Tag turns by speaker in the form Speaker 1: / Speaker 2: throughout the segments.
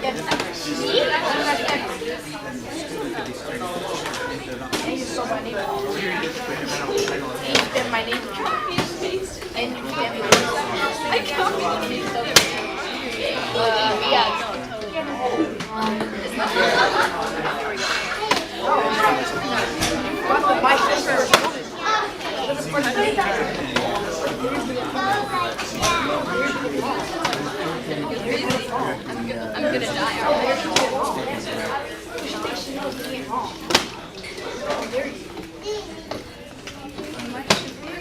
Speaker 1: My name is and you can be I I'm gonna die.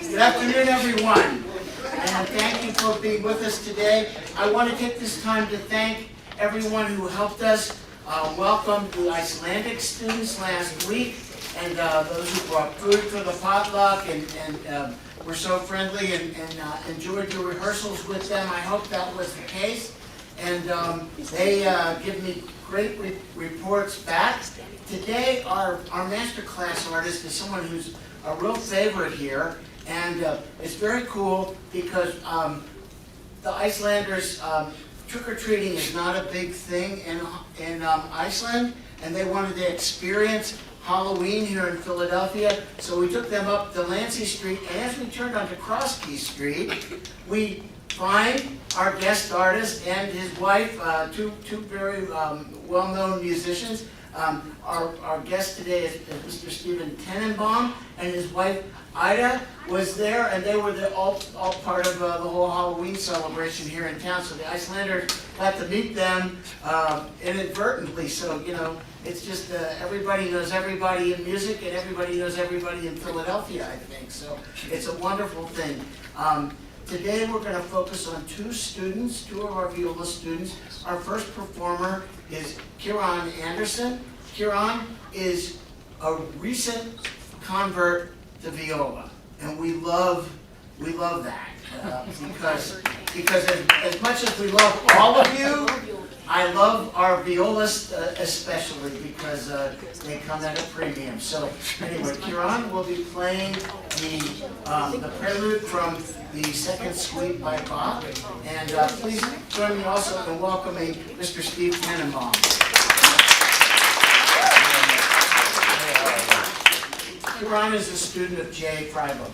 Speaker 2: Good afternoon, everyone, and thank you for being with us today. I want to take this time to thank everyone who helped us welcome the Icelandic students last week, and those who brought food for the potluck and were so friendly and enjoyed your rehearsals with them. I hope that was the case, and they give me great reports back. Today, our master class artist is someone who's a real favorite here. And it's very cool because the Icelanders, trick-or-treating is not a big thing in Iceland, and they wanted to experience Halloween here in Philadelphia, so we took them up Delancey Street, and as we turned onto Crosskey Street, we find our guest artist and his wife, two very well-known musicians. Our guest today is Mr. Steven Tenenbom, and his wife Ida was there, and they were all part of the whole Halloween celebration here in town. So the Icelanders got to meet them inadvertently. So it's just everybody knows everybody in music, and everybody knows everybody in Philadelphia, I think. So it's a wonderful thing. Today we're going to focus on two of our viola students. Our first performer is Kiran Anderson. Kiran is a recent convert to viola, and we love that because as much as we love all of you, I love our violists especially because they come at a premium. So anyway, Kiran will be playing the prelude from the second suite by Bach, and please join me also in welcoming Mr. Steve Tenenbom. Kiran is a student of J. Freiberg.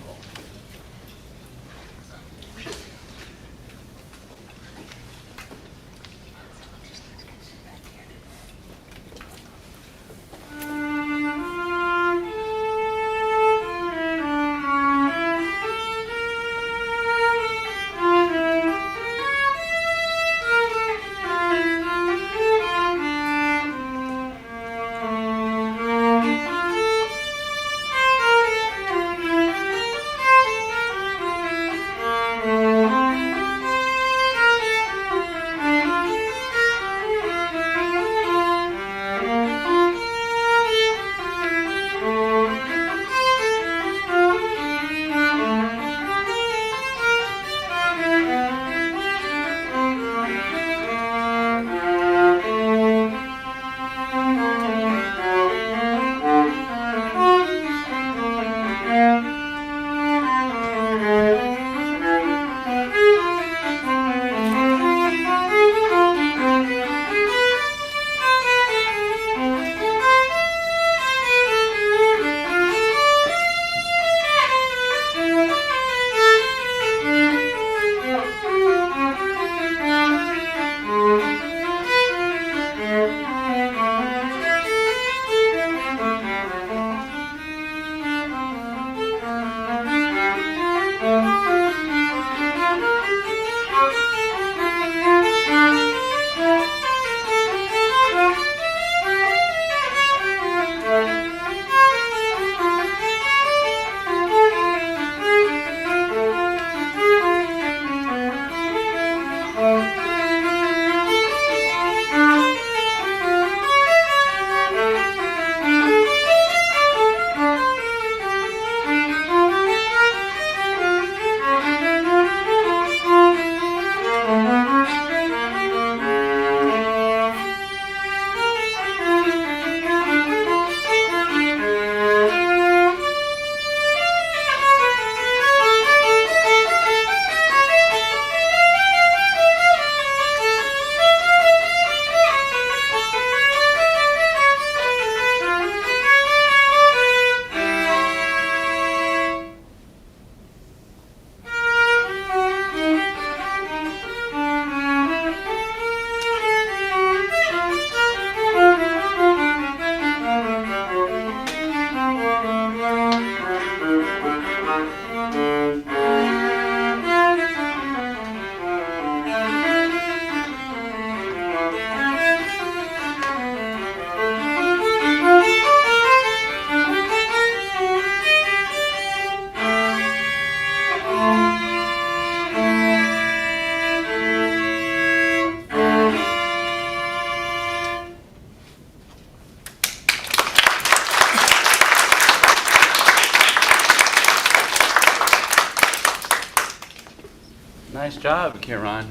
Speaker 3: Nice job, Kiran.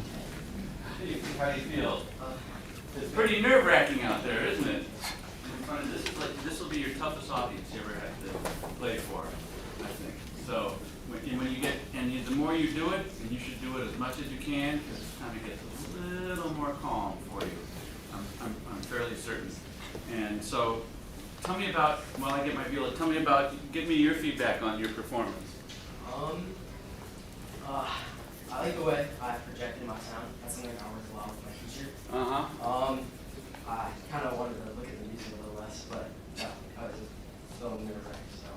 Speaker 3: How do you feel? It's pretty nerve-wracking out there, isn't it? In front of this will be your toughest audience you ever have to play for, I think. So when you get, the more you do it, and you should do it as much as you can, because it kind of gets a little more calm for you. I'm fairly certain. And so, tell me about, while I get my viola, give me your feedback on your performance.
Speaker 4: I like the way I projected my sound. That's something I worked a lot with my teacher. I kind of wanted to look at the music a little less, but I was so nerve-wracking, so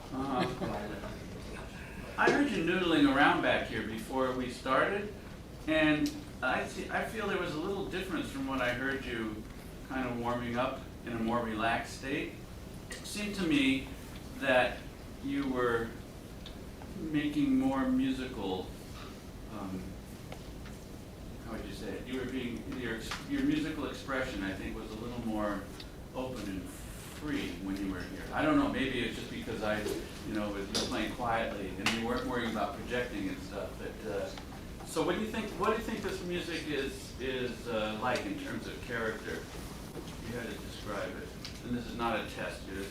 Speaker 3: I heard you noodling around back here before we started, and I feel there was a little difference from what I heard you kind of warming up in a more relaxed state. It seemed to me that you were making more musical, how would you say it? You were being, your musical expression, I think, was a little more open and free when you were here. I don't know, maybe it's just because you was playing quietly and you weren't worrying about projecting and stuff. But so what do you think this music is like in terms of character? If you had to describe it. And this is not a test. There's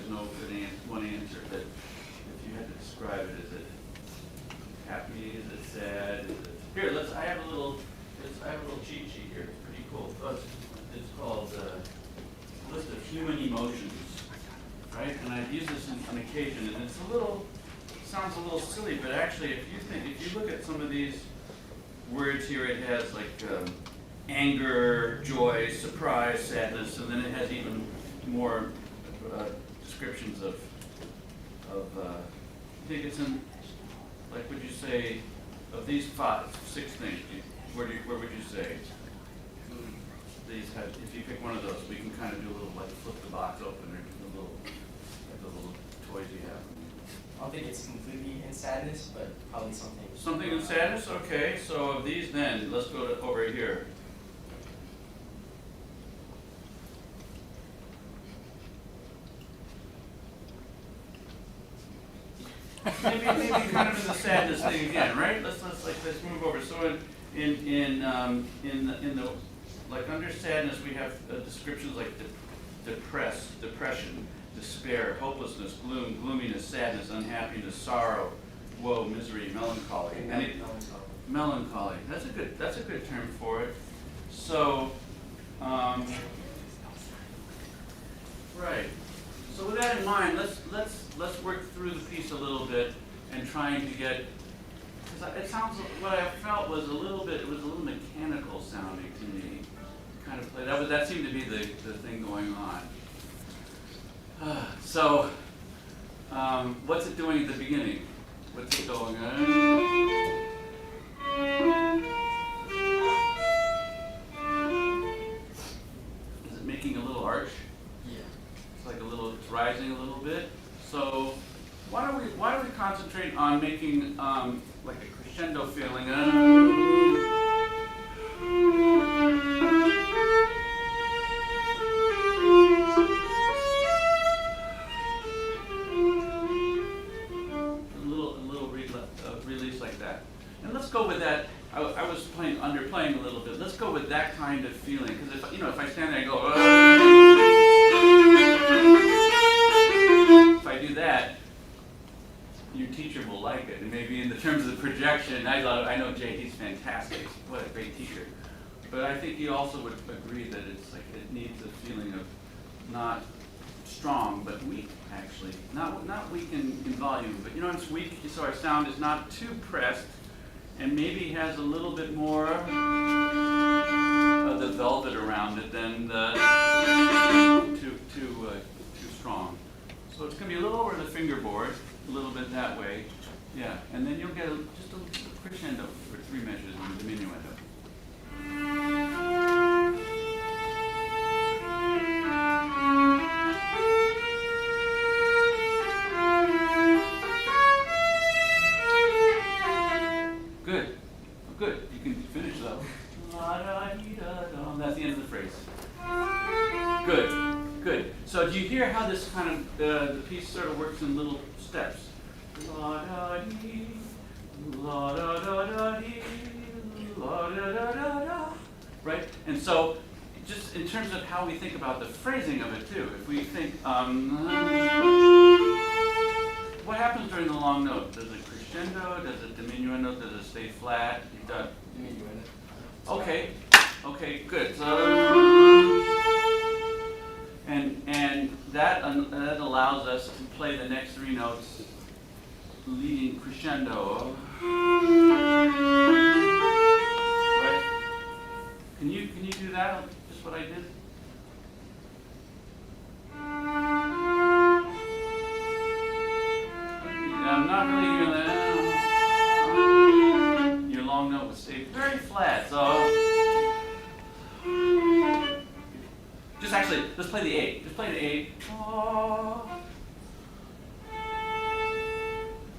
Speaker 3: no good one answer. But if you had to describe it, is it happy? Is it sad? Is it, here, I have a little cheat sheet here. It's pretty cool. It's called List of Human Emotions, right? And I've used this on occasion, and it's sounds a little silly, but actually, if you look at some of these words here, it has like anger, joy, surprise, sadness, and then it has even more descriptions of I think it's in, like, would you say, of these 6 things, where would you say? These have, if you pick one of those, we can kind of do a little, like, flip the box open or do the little toys you have.
Speaker 4: I don't think it's completely in sadness, but probably something.
Speaker 3: Something in sadness? Okay, so of these then, let's go over here. maybe kind of in the sadness thing again, right? Let's move over. So in the like under sadness we have descriptions like depression, despair, hopelessness, gloom, gloominess, sadness, unhappiness, sorrow, woe, misery, melancholy. Melancholy. That's a good term for it. So right. So with that in mind, let's work through the piece a little bit and trying to get, because it sounds, what I felt was it was a little mechanical sounding to me. Kind of play that seemed to be the thing going on. So what's it doing at the beginning? What's it going on? Is it making a little arch? It's rising a little bit. So why don't we concentrate on making like a crescendo feeling? A little release like that. And let's go with that. I was underplaying a little bit. Let's go with that kind of feeling, because if I stand there and go. If I do that, your teacher will like it. And maybe in the terms of the projection, I know Jay, he's fantastic. What a great teacher. But I think he also would agree that it's like it needs a feeling of not strong, but weak, actually. Not weak in volume, but it's weak, so our sound is not too pressed, and maybe has a little bit more of the velvet around it than too strong. So it's going to be a little over the fingerboard, a little bit that way. Yeah, and then you'll get just a crescendo for 3 measures in the diminuendo. Good. Oh, good. You can finish though. That's the end of the phrase. Good. Good. So do you hear how this kind of, the piece sort of works in little steps? La da dee, la da da da dee, la da da da da, right? And so, just in terms of how we think about the phrasing of it too, if we think, what happens during the long note? Does it crescendo? Does it diminuendo? Does it stay flat?
Speaker 4: Diminuendo.
Speaker 3: Okay, okay, good. So, and that allows us to play the next three notes leading crescendo. Right? Can you do that? Just what I did? I'm not really doing that. Your long note would stay very flat, so just actually, let's play the A. Just play the A.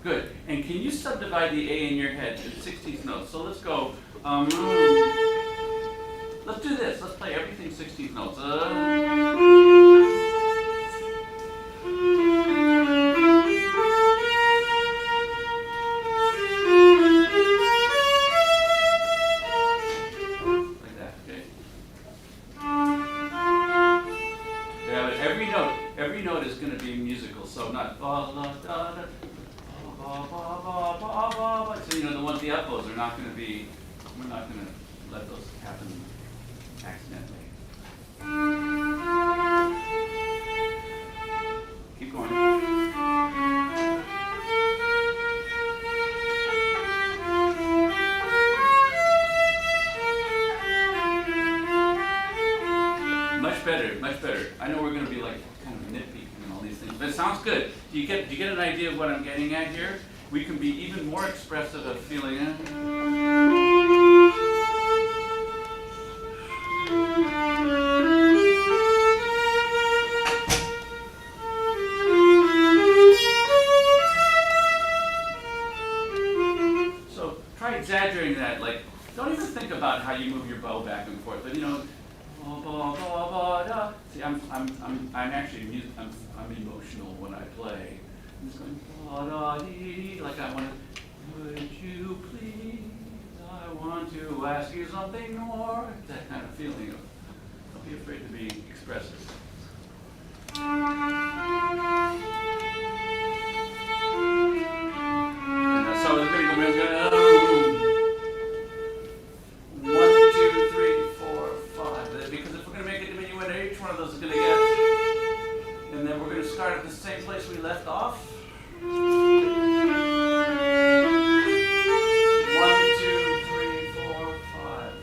Speaker 3: Good. And can you subdivide the A in your head to 16th notes? So let's go. Let's do this. Let's play everything 16th notes. Like that, okay? Yeah, but every note is going to be musical. So not ba la da da. So the ones the up bows are not going to be. We're not going to let those happen accidentally. Keep going. Much better, much better. I know we're going to be like kind of nitpicking and all these things, but it sounds good. Do you get an idea of what I'm getting at here? We can be even more expressive of feeling it. So try exaggerating that. Like, don't even think about how you move your bow back and forth. But see, I'm emotional when I play. I'm just going like I want to. Would you please? I want to ask you something more. That kind of feeling of. Don't be afraid to be expressive. And so the critical man's going to. 1, 2, 3, 4, 5. Because if we're going to make a diminuendo, each one of those is going to get. And then we're going to start at the same place we left off. 1, 2, 3, 4, 5.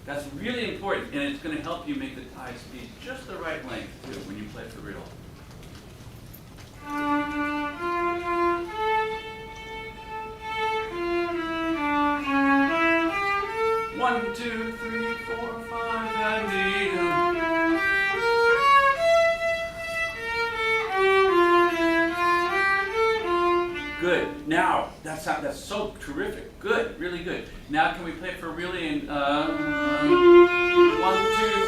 Speaker 3: That's really important, and it's going to help you make the tie speed just the right length too when you play for real. One, two, three, 4, 5, and good. Now that's so terrific. Good, really good. Now can we play it for really in 1, 2,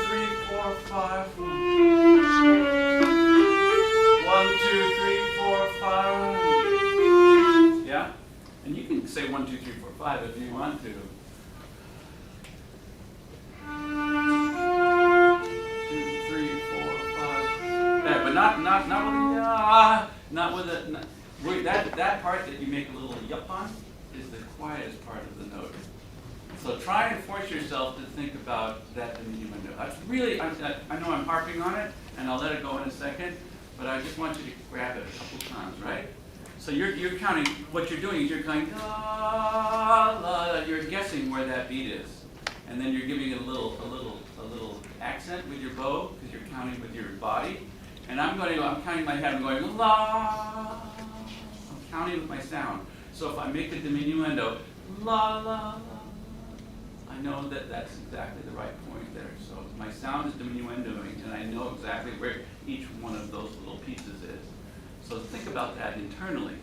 Speaker 3: 3, 4, 5. 1, 2, 3, 4, 5. Yeah, and you can say 1, 2, 3, 4, 5 if you want to. 2, 3, 4, 5. Yeah, but not with the that part that you make a little yup on is the quietest part of the note. So try and force yourself to think about that diminuendo. That's really, I know I'm harping on it, and I'll let it go in a second, but I just want you to grab it a couple times, right? So you're counting. What you're doing is you're counting. You're guessing where that beat is, and then you're giving it a little accent with your bow because you're counting with your body. And I'm counting my head. I'm going la. I'm counting with my sound. So if I make a diminuendo, la la la, I know that that's exactly the right point there. So my sound is diminuendoing, and I know exactly where each one of those little pieces is. So think about that internally.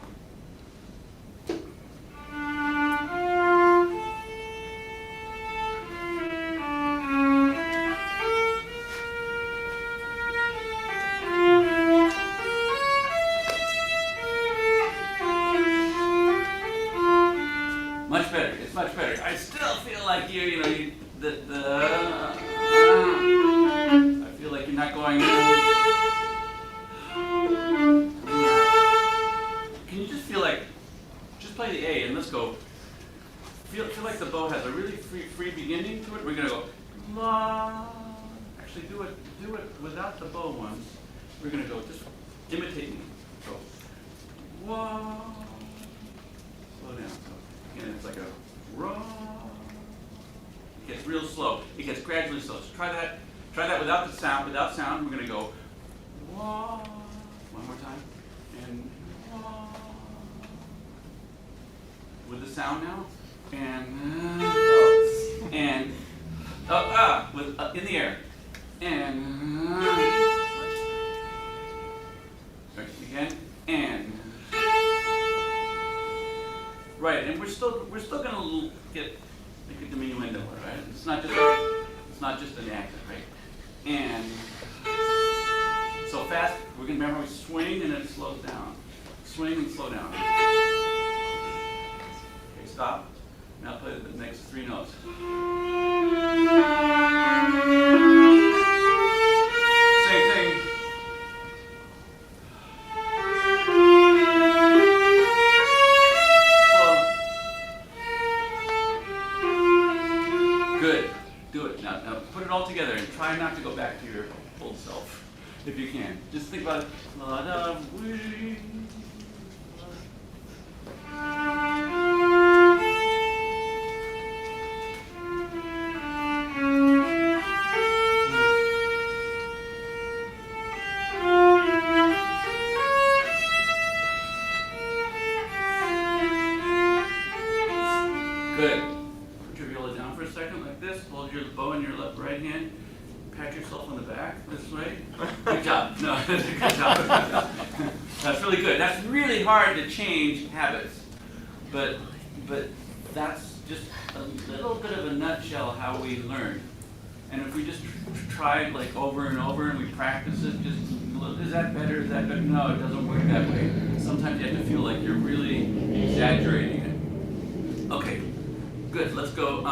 Speaker 3: Much better. It's much better. I still feel feel like you know, I feel like you're not going. Can you just feel like, just play the A and let's go. Feel like the bow has a really free beginning to it. We're gonna go la. Actually, do it without the bow ones. We're gonna go just imitate me. Go whoa. Slow down. So again, it's like a raw. It gets real slow. It gets gradually slow. So try that. Try that without the sound. Without sound, we're gonna go whoa. One more time. And whoa. With the sound now. And with in the air. And again. And right. And we're still gonna make a diminuendo, right? It's not just an accent, right? And so fast. We're gonna remember we swing and then it slows down. Swing and slow down. Okay, stop. Now play the next 3 notes. Same thing. Slow. Good. Do it. Now put it all together and try not to go back to your old self, if you can. Just think about it. Good. Put your viola down for a second like this. Hold your bow in your right hand. Pat yourself on the back this way. Good job. No, good job. That's really good. That's really hard to change habits. But that's just a little bit of a nutshell how we learn. And if we just try it like over and over and we practice it, just is that better? Is that better? No, it doesn't work that way. Sometimes you have to feel like you're really exaggerating it. Okay. Good. Let's go.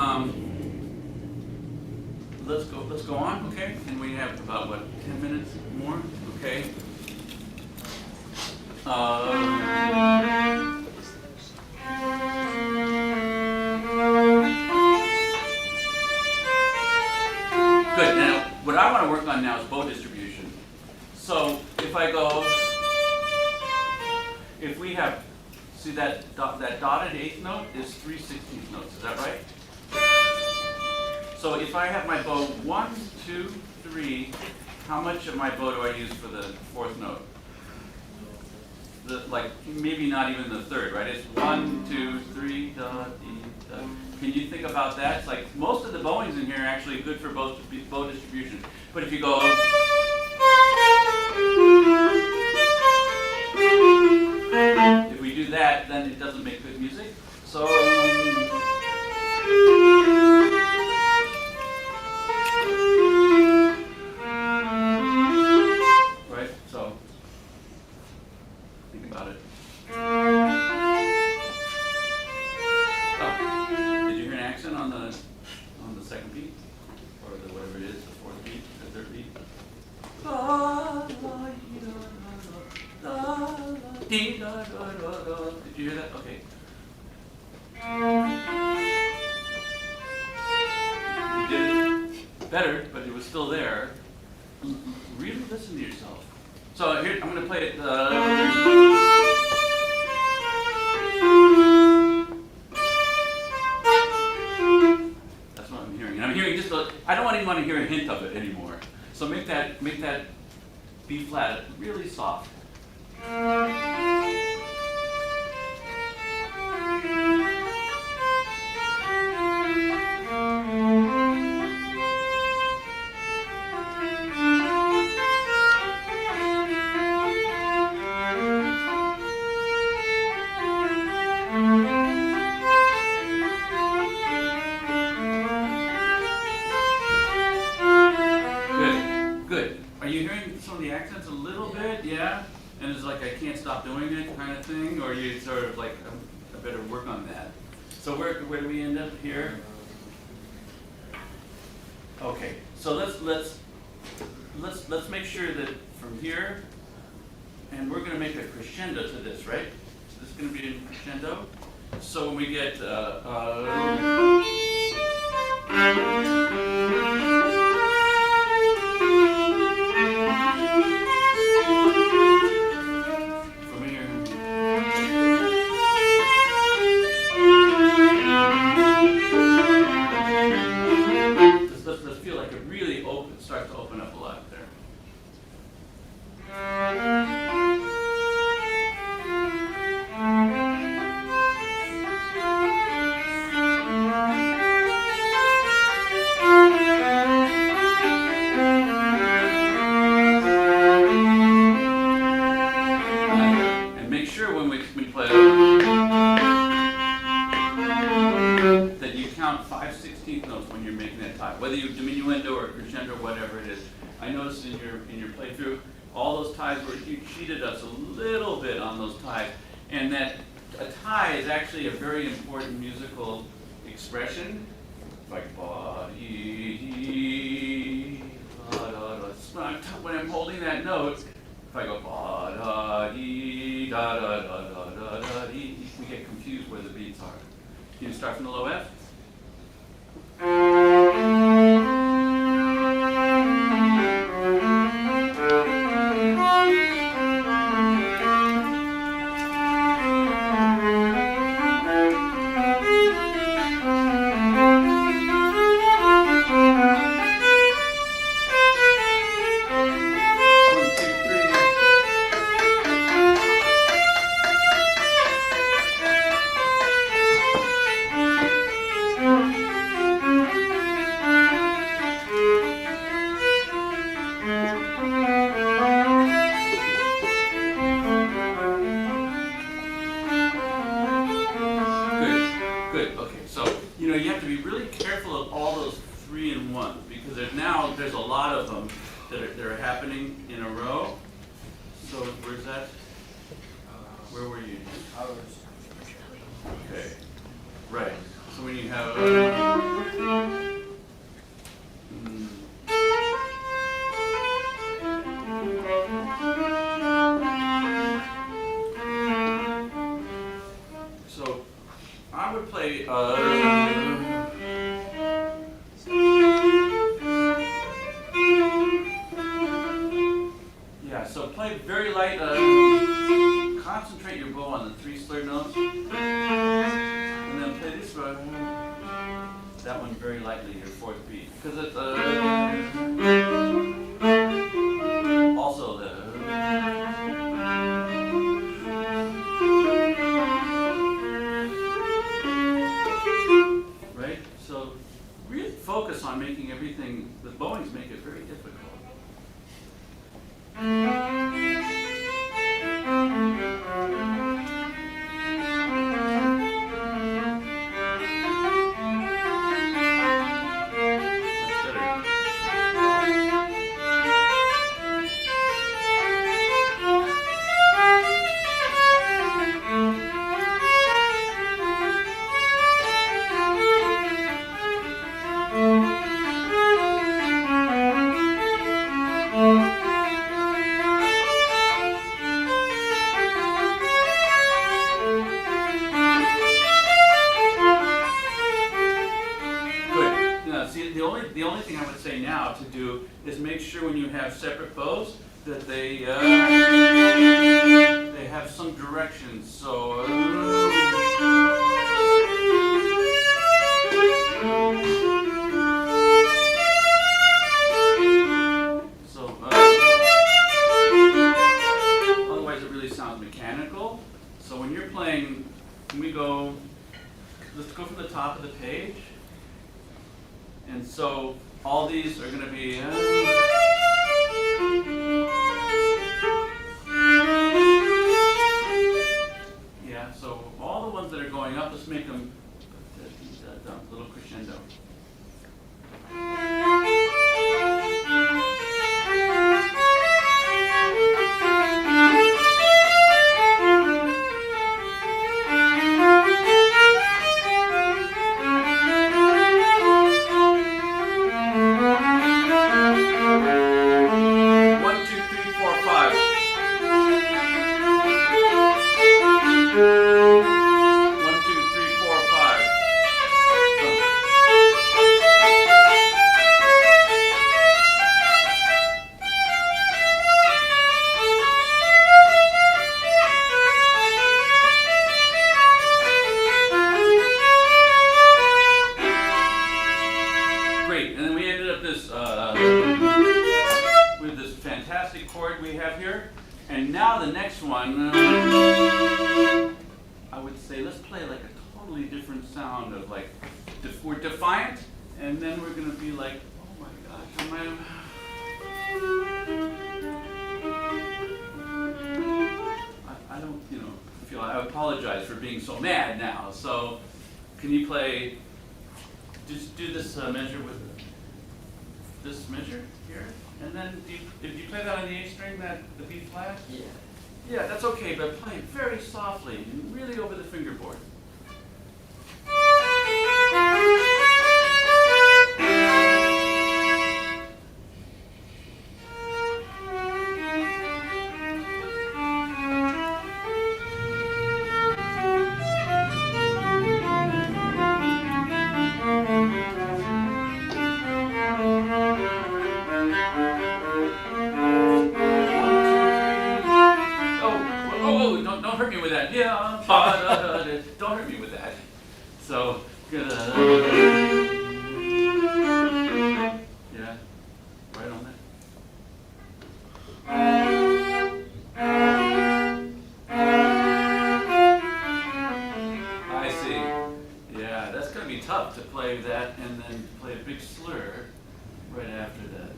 Speaker 3: Let's go on. Okay. And we have about 10 minutes more. Okay. Good. Now, what I want to work on now is bow distribution. So if I go, if we have. See that dotted 8th note is 3/16 notes, is that right? So if I have my bow 1, 2, 3, how much of my bow do I use for the 4th note? Like maybe not even the 3rd, right? It's 1, 2, 3, da, dee, da. Can you think about that? It's like most of the bowings in here are actually good for bow distribution. But if you go if we do that, then it doesn't make good music. So, right? So, think about it. Oh, did you hear an accent on the second beat, or whatever it is, the 4th beat, the 3rd beat? Did you hear that? Okay. You did it better, but it was still there. Really listen to yourself. So here, I'm going to play it. That's what I'm hearing. And I'm hearing just I don't even want to hear a hint of it anymore. So make that B flat really soft. Good. Are you hearing some of the accents a little bit? Yeah? And it's like I can't stop doing it kind of thing? Or you sort of like, I better work on that. So where do we end up here? Okay, so let's make sure that from here, and we're going to make a crescendo to this, right? This is going to be a crescendo. So when we get from here. Let's feel like it really starts to open up a lot there. And make sure when we play that you count 5/16 notes when you're making that tie, whether you diminuendo or crescendo, whatever it is. I noticed in your playthrough, all those ties you cheated us a little bit on those ties, and that a tie is actually a very important musical expression, like when I'm holding that note, if I go we get confused where the beats are. Can you start from the low F? Good. Okay. So you have to be really careful of all those 3 and 1 because there's a lot of them that are happening in a row. So where's that? Where were you? Okay. Right. So when you have so I would play yeah, so play very light, concentrate your bow on the 3 slurred notes, and then play this that one very lightly, your 4th beat, because it's also the right? So really focus on making everything, the bowings make it very difficult. The only thing I would say now to do is make sure when you have separate bows that they have some direction. So otherwise it really sounds mechanical. So when you're playing, let's go from the top of the page. And so all these are going to be yeah, so all the ones that are going up, let's make them a little crescendo. fantastic chord we have here. And now the next one, I would say let's play like a totally different sound of like, we're defiant, and then we're going to be like, oh my gosh, I don't, feel, I apologize for being so mad now. So can you play, just do this measure with this measure here? And then, did you play that on the A string, the B flat?
Speaker 4: Yeah.
Speaker 3: Yeah, that's okay, but play it very softly and really over the fingerboard. Don't hurt me with that. Yeah, don't hurt me with that. So, yeah, right on that. I see. Yeah, that's going to be tough to play that and then play a big slur right after that.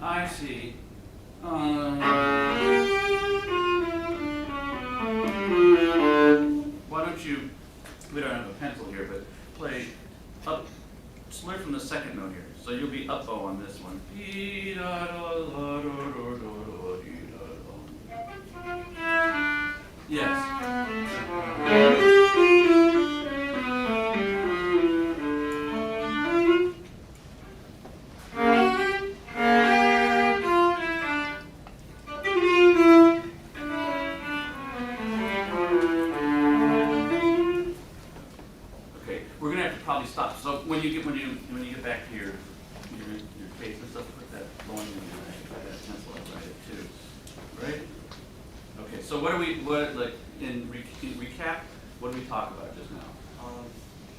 Speaker 3: I see. Why don't you, we don't have a pencil here, but play up, slur from the second note here. So you'll be up bow on this one. Yes. Stop. So when you get back to your case and stuff, put that going in there. Try that pencil up right too. Right? Okay. So what like in recap? What did we talk about just now?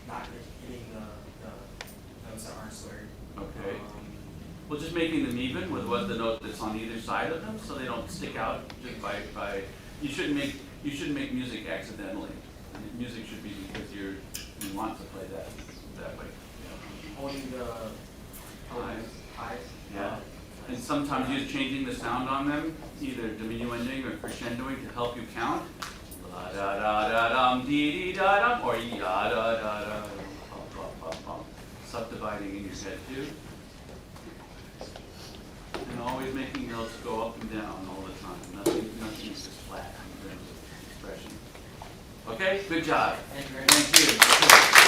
Speaker 4: Not hitting the notes that aren't slurred.
Speaker 3: Okay. Well, just making them even with what the note that's on either side of them, so they don't stick out just by. You shouldn't make music accidentally. Music should be because you want to play that way.
Speaker 4: Holding the highs.
Speaker 3: Yeah. And sometimes you're changing the sound on them, either diminuending or crescendoing to help you count. La da da da dum dee dee da dum, or ya da da da dum, pum. Subdividing in your head too. And always making notes go up and down all the time. Nothing is just flat in terms of expression. Okay, good job.
Speaker 4: Thank you very much.
Speaker 3: Thank you.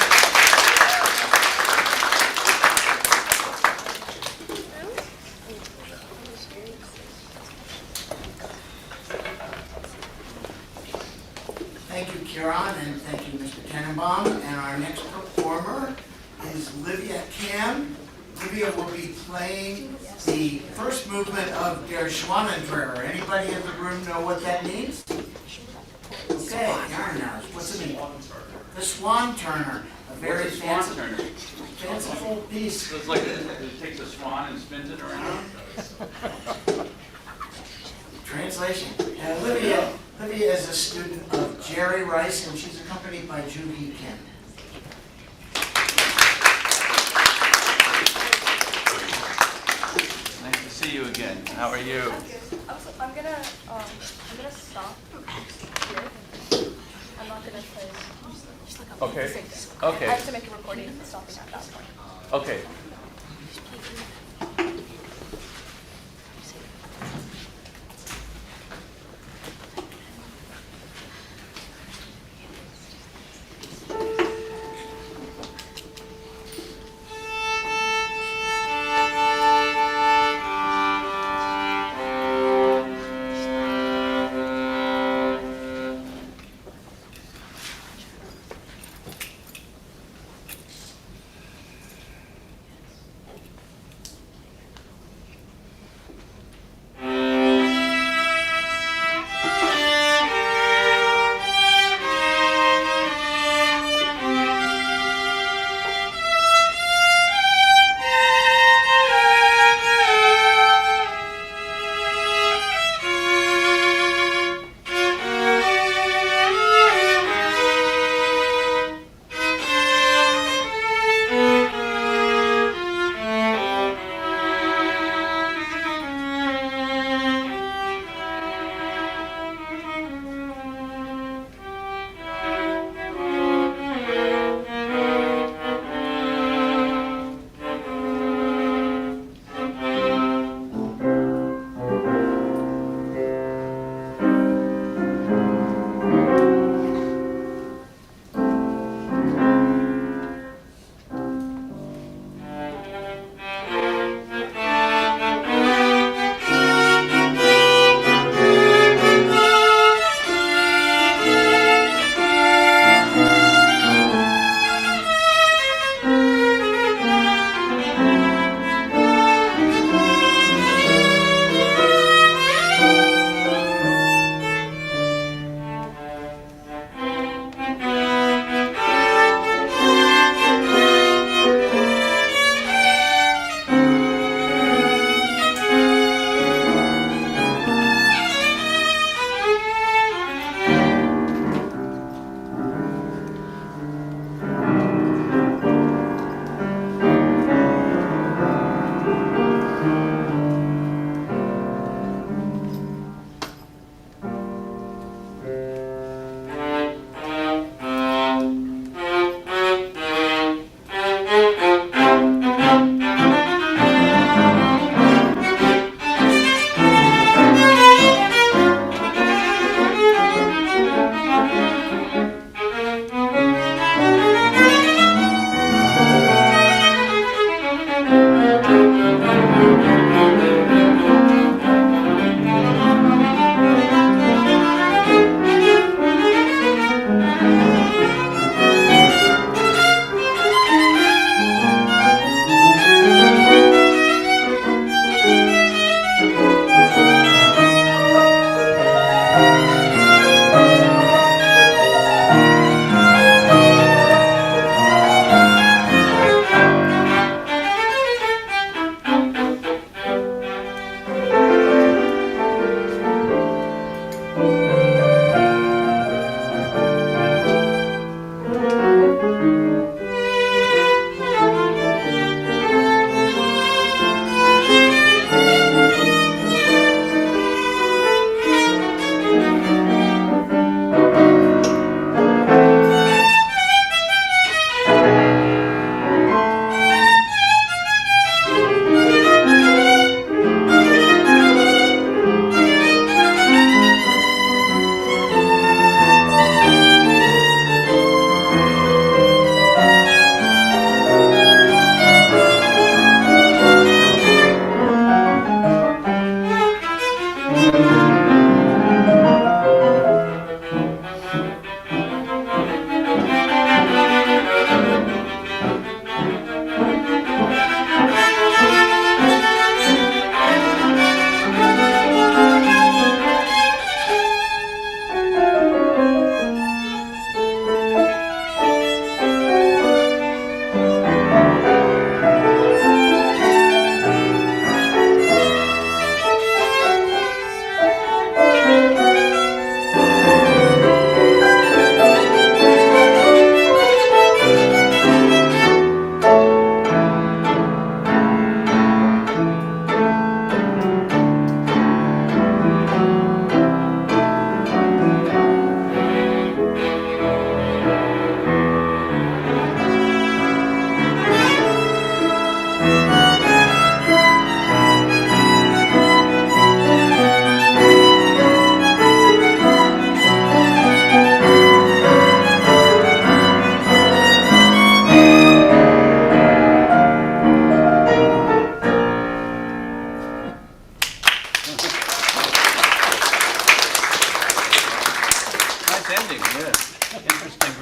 Speaker 2: Thank you, Kiran, and thank you, Mr. Tenenbom. And our next performer is Livia Kim. Livia will be playing the first movement of Der Schwanenturner. Anybody in the room know what that means? Okay, Kiran knows. What's it mean? The Swan Turner. A very fanciful piece.
Speaker 3: So it's like it takes a swan and spins it around.
Speaker 2: Translation. Livia is a student of Jerry Rice, and she's accompanied by Juhi Kim.
Speaker 3: Nice to see you again. How are you?
Speaker 1: I'm gonna stop here. I'm not gonna play.
Speaker 3: Okay.
Speaker 1: I
Speaker 3: Okay.
Speaker 1: have to make a recording stopping at that point.
Speaker 3: Okay.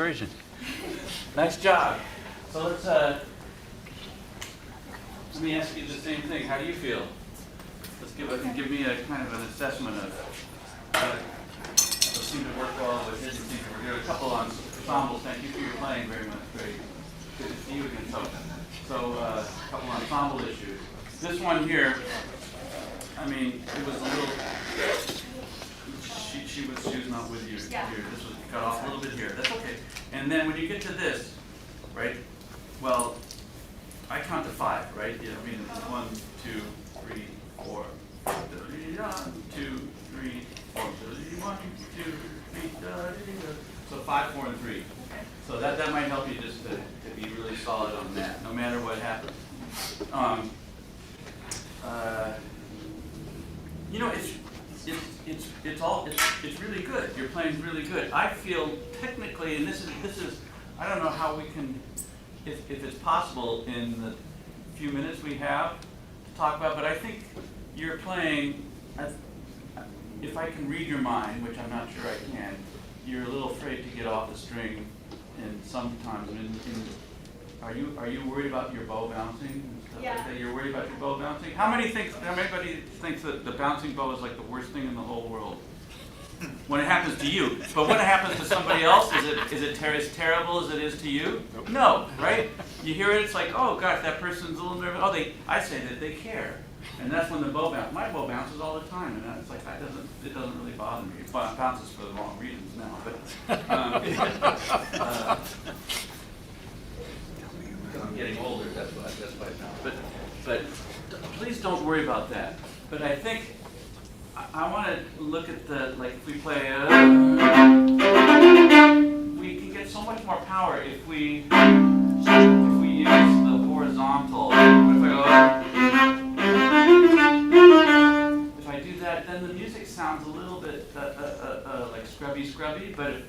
Speaker 3: version. Nice job. So let me ask you the same thing. How do you feel? Let's give me a kind of an assessment of what seemed to work well, what didn't seem to work. There are a couple on ensembles. Thank you for your playing very much. Very good to see you again. So a couple ensemble issues. This one here, I mean, it was a little. She was not with you here. This was cut off a little bit here. That's okay. And then when you get to this, right? Well, I count to 5, right? Yeah, I mean, it's 1, 2, 3, 4. 1, 2, 3, 4. 1, 2, 3. So 5, 4, and 3. So that might help you just to be really solid on that, no matter what happens. You know, it's really good. Your playing's really good. I feel technically, and this is I don't know how we can, if it's possible in the few minutes we have to talk about, but I think you're playing, if I can read your mind, which I'm not sure I can, you're a little afraid to get off the string, and sometimes are you worried about your bow bouncing and stuff like that? You're worried about your bow bouncing? How many anybody thinks that the bouncing bow is like the worst thing in the whole world? When it happens to you. But when it happens to somebody else, is it as terrible as it is to you? No, right? You hear it, it's like, oh gosh, that person's a little nervous. Oh, I say that they care. And that's when the bow bounces. My bow bounces all the time, and it's like, it doesn't really bother me. It bounces for the wrong reasons now. But I'm getting older, that's why now. But please don't worry about that. But I think I want to look at like if we play, we can get so much more power if we use the horizontal. If I do that, then the music sounds a little bit like scrubby, but if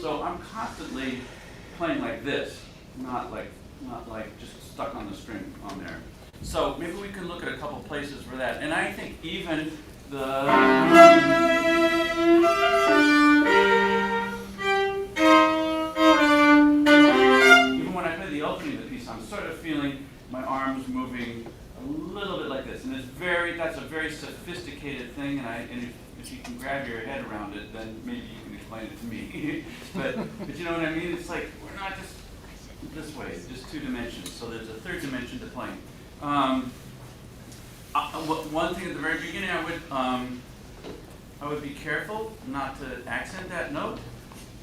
Speaker 3: so I'm constantly playing like this. Not like just stuck on the string on there. So maybe we can look at a couple places for that. And I think even when I play the opening of the piece, I'm sort of feeling my arms moving a little bit like this. And that's a very sophisticated thing, and if you can grab your head around it, then maybe you can explain it to me. but you know what I mean? It's like we're not just this way, just 2 dimensions. So there's a 3rd dimension to playing. One thing at the very beginning, I would be careful not to accent that note.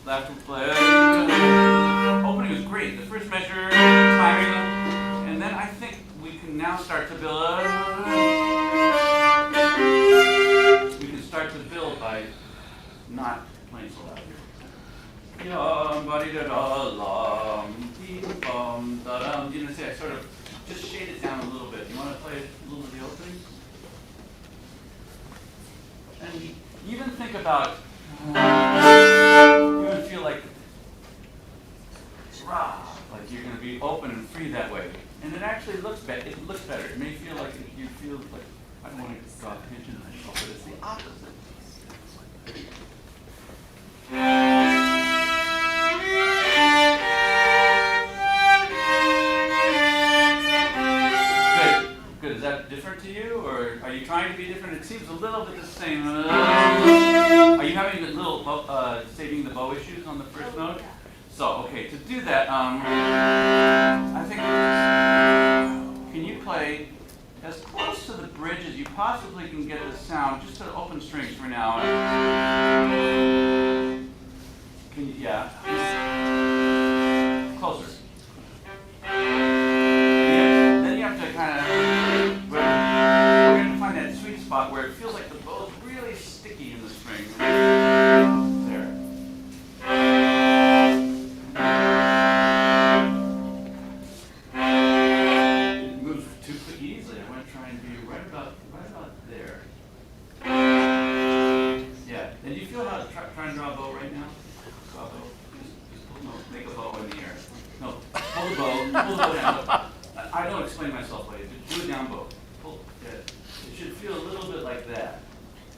Speaker 3: Left to play. Opening is great. The first measure, timing, and then I think we can now start to build. We can start to build by not playing so loud here. You know, see, I sort of just shade it down a little bit. You want to play a little of the opening? And even think about, you would feel like you're going to be open and free that way. And it actually looks better. It looks better. It may feel like you feel like, I don't want to draw attention to myself, but it's the opposite. Good. Is that different to you, or are you trying to be different? It seems a little bit the same. Are you having a little saving the bow issues on the first note? So, okay, to do that, I think, can you play as close to the bridge as you possibly can get the sound, just to open strings for now. Can you, yeah. Closer. Yeah. Then you have to kind of, we're going to find that sweet spot where it feels like the bow is really sticky in the string. There. It moves too easily. I want to try and be right about there. Yeah. And do you feel how to try and draw a bow right now? Draw a bow. Just make a bow in the air. No, pull the bow down. I don't explain myself later. Do a down bow. Pull. Yeah. It should feel a little bit like that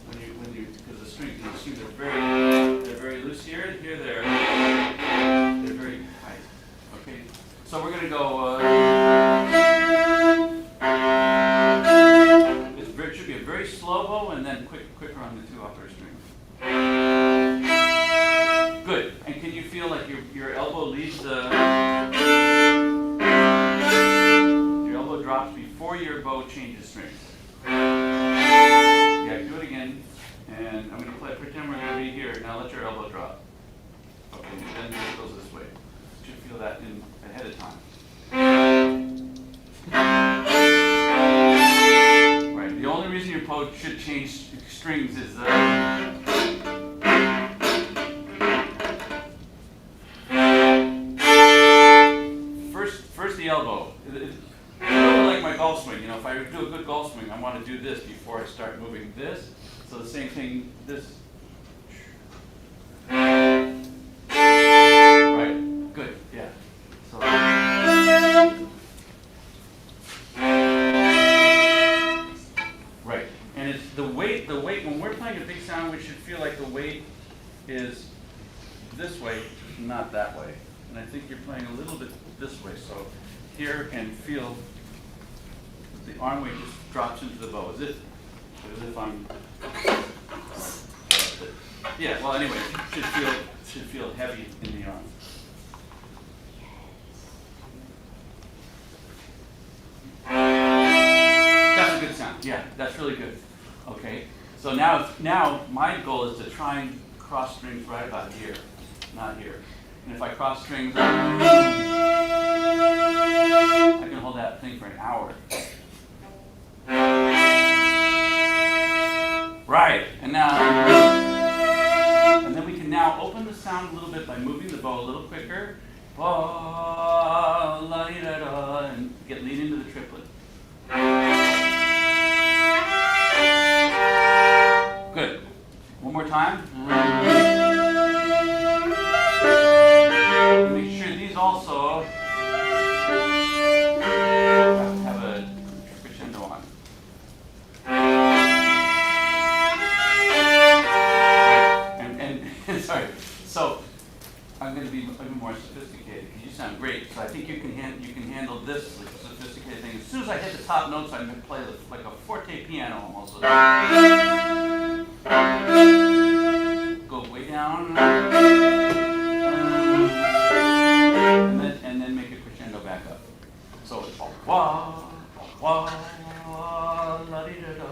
Speaker 3: when you because the strings are they're very loose here. Here they're very tight. Okay, so we're gonna go. It should be a very slow bow and then quicker on the two upper strings. Good. And can you feel like your elbow leaves the your elbow drops before your bow changes strings? Yeah, do it again. And I'm going to pretend we're going to be here. Now let your elbow drop. Okay, then it goes this way. You should feel that ahead of time. Right. The only reason your bow should change strings is first the elbow. It's a little like my golf swing. You know, if I do a good golf swing, I want to do this before I start moving this. So the same thing, this. Right, good, yeah. So. Right, and it's the weight, when we're playing a big sound, we should feel like the weight is this way, not that way. And I think you're playing a little bit this way, so here and feel the arm weight just drops into the bow. Is it? As if I'm. Yeah. Well, anyway, it should feel heavy in the arm. That's a good sound. Yeah, that's really good. Okay. So now my goal is to try and cross strings right about here, not here. And if I cross strings, I can hold that thing for an hour. Right, and then we can now open the sound a little bit by moving the bow a little quicker. And lead into the triplet. Good. One more time. Make sure these also have a crescendo on. Sorry. So I'm going to be even more sophisticated because you sound great. So I think you can handle this sophisticated thing. As soon as I hit the top notes, I'm going to play like a forte piano almost. Go way down, and then make a crescendo back up. So it's wah wah la di da da.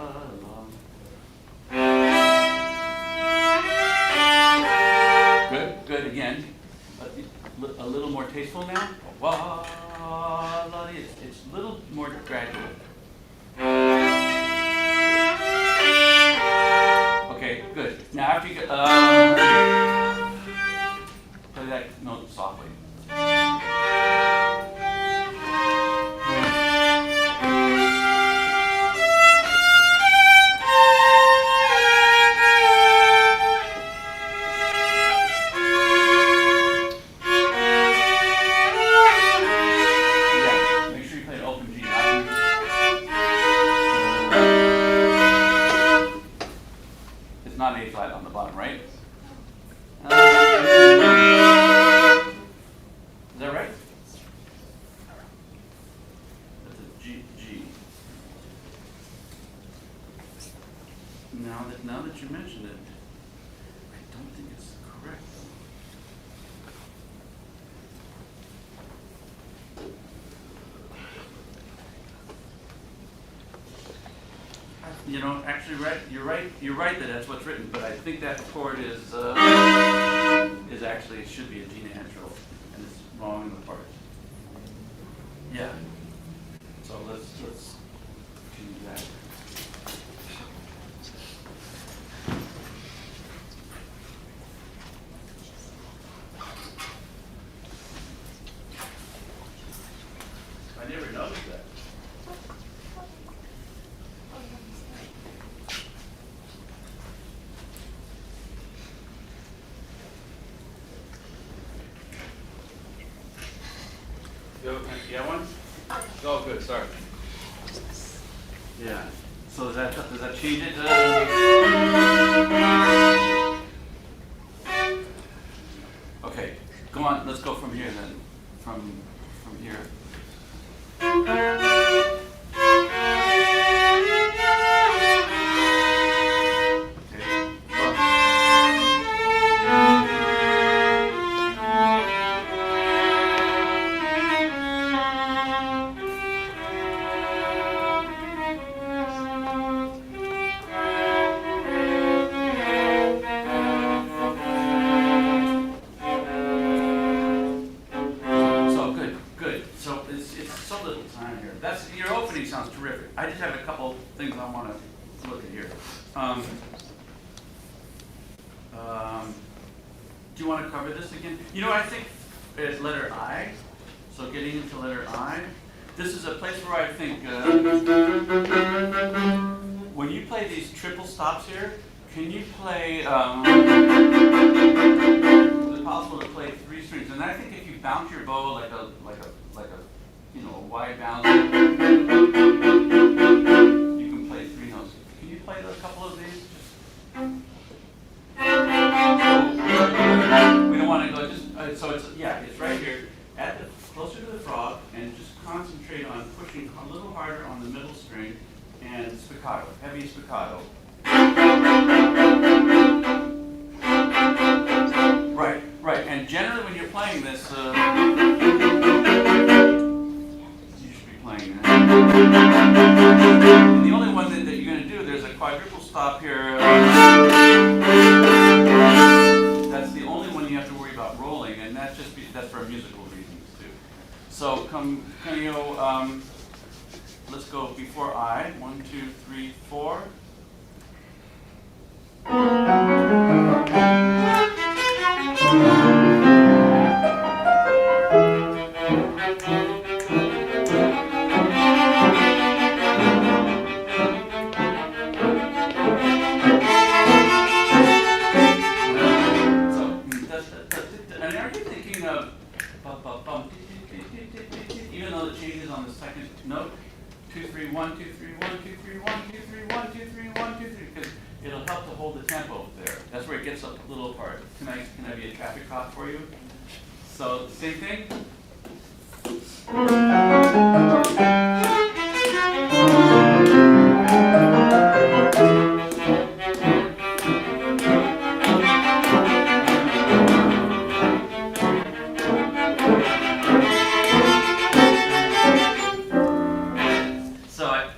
Speaker 3: Good again. A little more tasteful now. It's a little more gradual. Okay, good. Now after you get play that note softly. Now that you mention it, I don't think it's correct. You know, actually, You're right that that's what's written, but I think that chord is actually, it should be a G natural, and it's wrong in the part. Yeah. So let's do that. I never noticed that. You have one? Oh, good, sorry. Yeah. So does that change it? Okay, go on. Let's go from here then. From here. Sounds terrific. I just have a couple things I want to look at here. Do you want to cover this again? You know, I think it's letter I. So getting into letter I. This is a place where I think when you play these triple stops here, can you play? Is it possible to play 3 strings? And I think if you bounce your bow like a you know, a wide bounce, you can play 3 notes. Can you play a couple of these? We don't want to go just, so it's, yeah, it's right here, closer to the frog, and just concentrate on pushing a little harder on the middle string, and spiccato, heavy spiccato. Right, and generally when you're playing this, playing. And the only one that you're going to do, there's a quadruple stop here. That's the only one you have to worry about rolling, and that's for musical reasons too. So let's go before I. 1, 2, 3, 4. Even though the change is on the second note, 2, 3, 1, 2, 3, 1, 2, 3, 1, 2, 3, 1, 2, 3, 1, 2, 3, because it'll help to hold the tempo there. That's where it gets a little apart. Can I be a traffic cop for you? So same thing.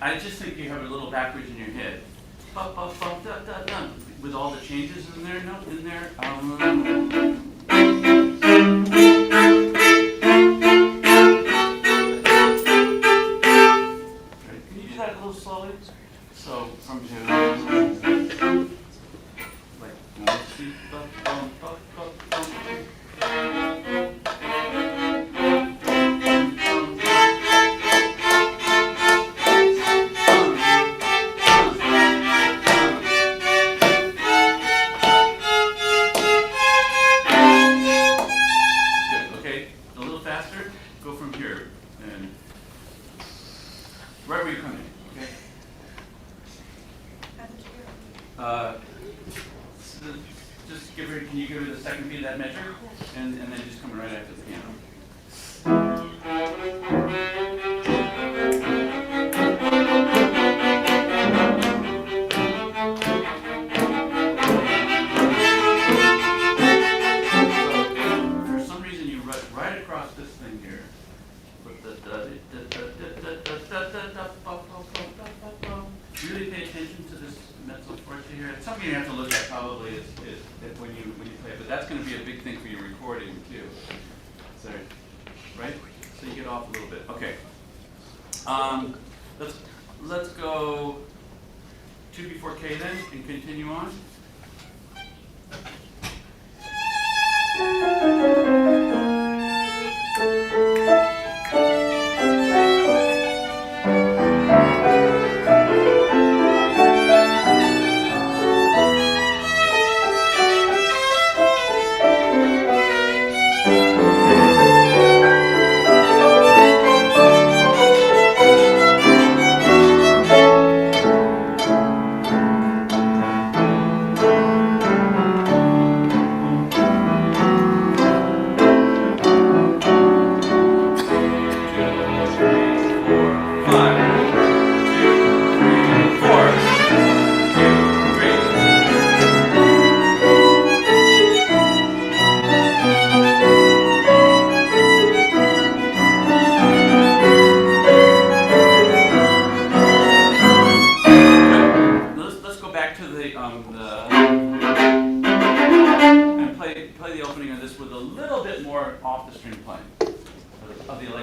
Speaker 3: I just think you have a little backwards in your head. With all the changes in there, Can you do that a little slowly? So from here, like can you give her the second beat of that measure? And then just come right after the piano. For some reason you write right across this thing here. Really pay attention to this mezzo forte here. It's something you have to look at probably is when you play, but that's going to be a big thing for your recording too. So, right? So you get off a little bit. Okay. Let's go 2 before K then and continue on.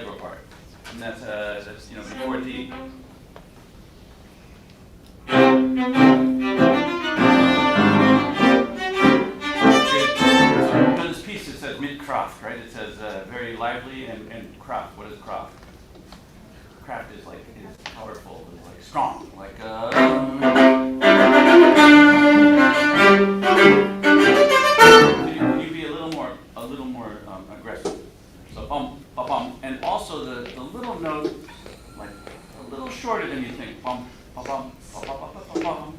Speaker 3: allegro part, and that's before D. So this piece, it says mid-Kraft, right? It says very lively and Kraft. What is Kraft? Kraft is powerful, is like strong, like Can you be a little more aggressive? So bum, ba bum, and also the little note, like a little shorter than you think. Bum, ba bum, ba ba ba ba ba bum.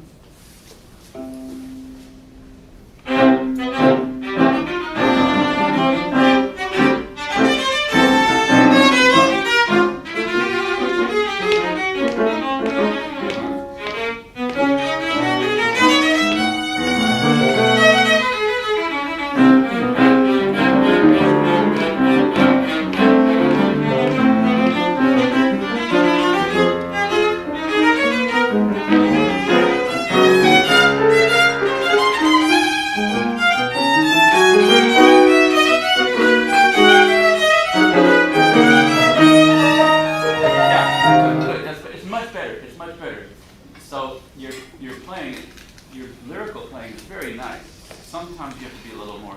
Speaker 3: Sometimes you have to be a little more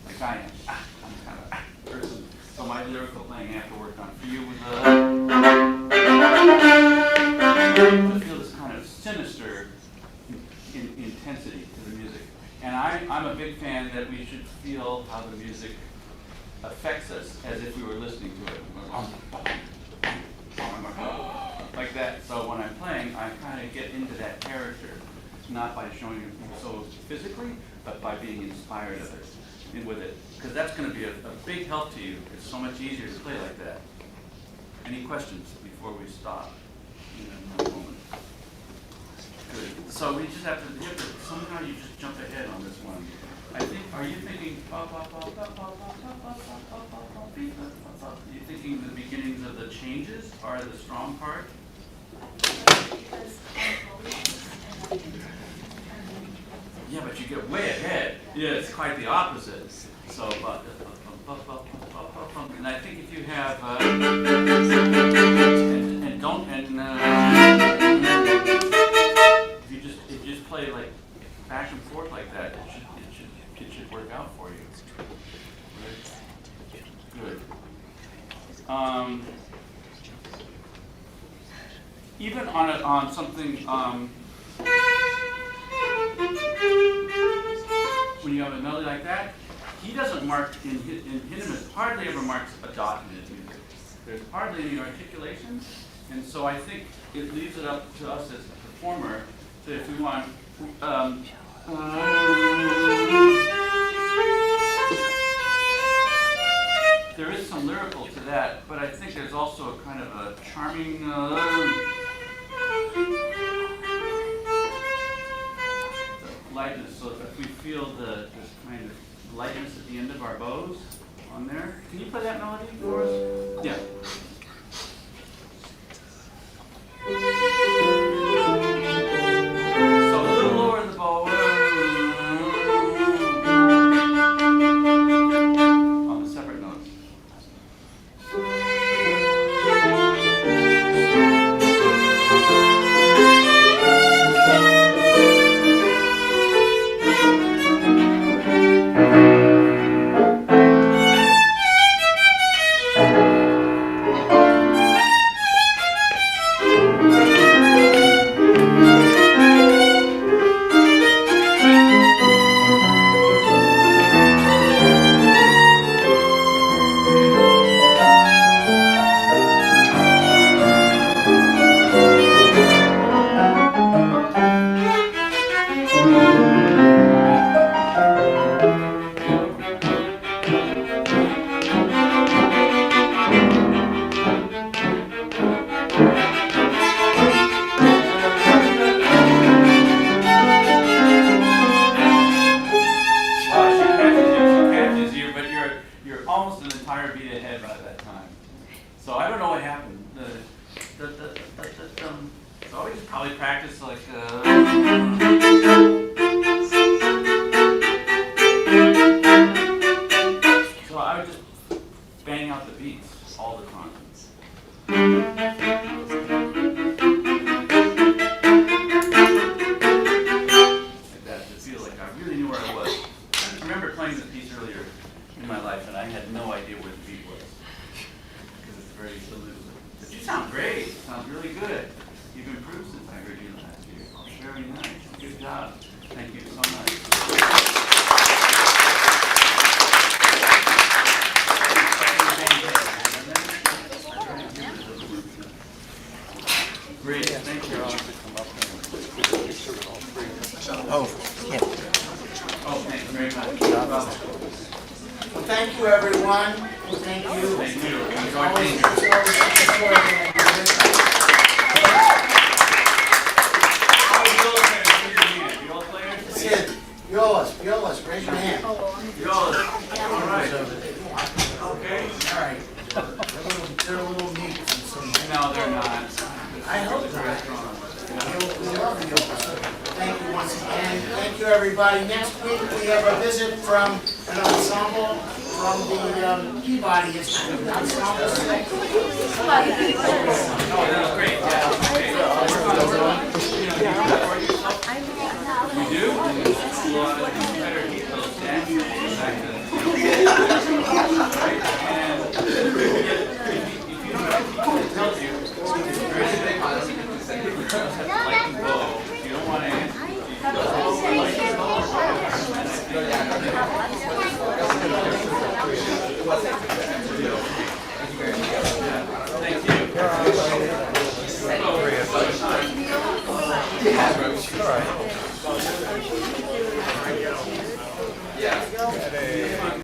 Speaker 3: like I am. I'm kind of person. So my lyrical playing I have to work on. For you with to feel this kind of sinister intensity to the music. And I'm a big fan that we should feel how the music affects us as if we were listening to it. Like that. So when I'm playing, I kind of get into that character. Not by showing it so physically, but by being inspired of it and with it. Because that's going to be a big help to you. It's so much easier to play like that. Any questions before we stop in a moment? Good. So we just have to somehow you just jump ahead on this one. I think, are you thinking, are you thinking the beginnings of the changes are the strong part? Yeah, but you get way ahead. Yeah, it's quite the opposite. So, and I think if you have, if you just play like back and forth like that, it should work out for you. Good. Even on something. When you have a melody like that, he doesn't mark in Hindemith hardly ever marks a dot in his music. There's hardly any articulation, and so I think it leaves it up to us as a performer that if we want, there is some lyrical to that, but I think there's also a kind of a charming. Lightness, so if we feel this kind of lightness at the end of our bows on there. Can you play that melody for us? Yeah. So a little lower in the bow. On the separate notes. So I would just bang out the beats. all the consonants. Like that, to feel like I really knew where I was. I remember playing this piece earlier in my life, and I had no idea where the beat was. Because it's very elusive. But you sound great. You sound really good. You've improved since I heard you last year. Very nice. Good job. Thank you so much. Great. Thank you.
Speaker 2: Oh, yeah.
Speaker 3: Oh, thank you very much.
Speaker 2: Well, thank you, everyone. Thank you.
Speaker 3: Thank you. Enjoy
Speaker 2: Always,
Speaker 3: being
Speaker 2: it's
Speaker 3: here.
Speaker 2: always such a pleasure to have you with us. That's it. Violas, raise your hand.
Speaker 3: Violas. All right. Okay.
Speaker 2: All right. They're a little neat in some way.
Speaker 3: No, they're not.
Speaker 2: I hope not. We love violas. Thank you once again. Thank you, everybody. Next week, we have a visit from an ensemble from the Peabody Institute. Ensemble 6.
Speaker 3: Oh, that was great.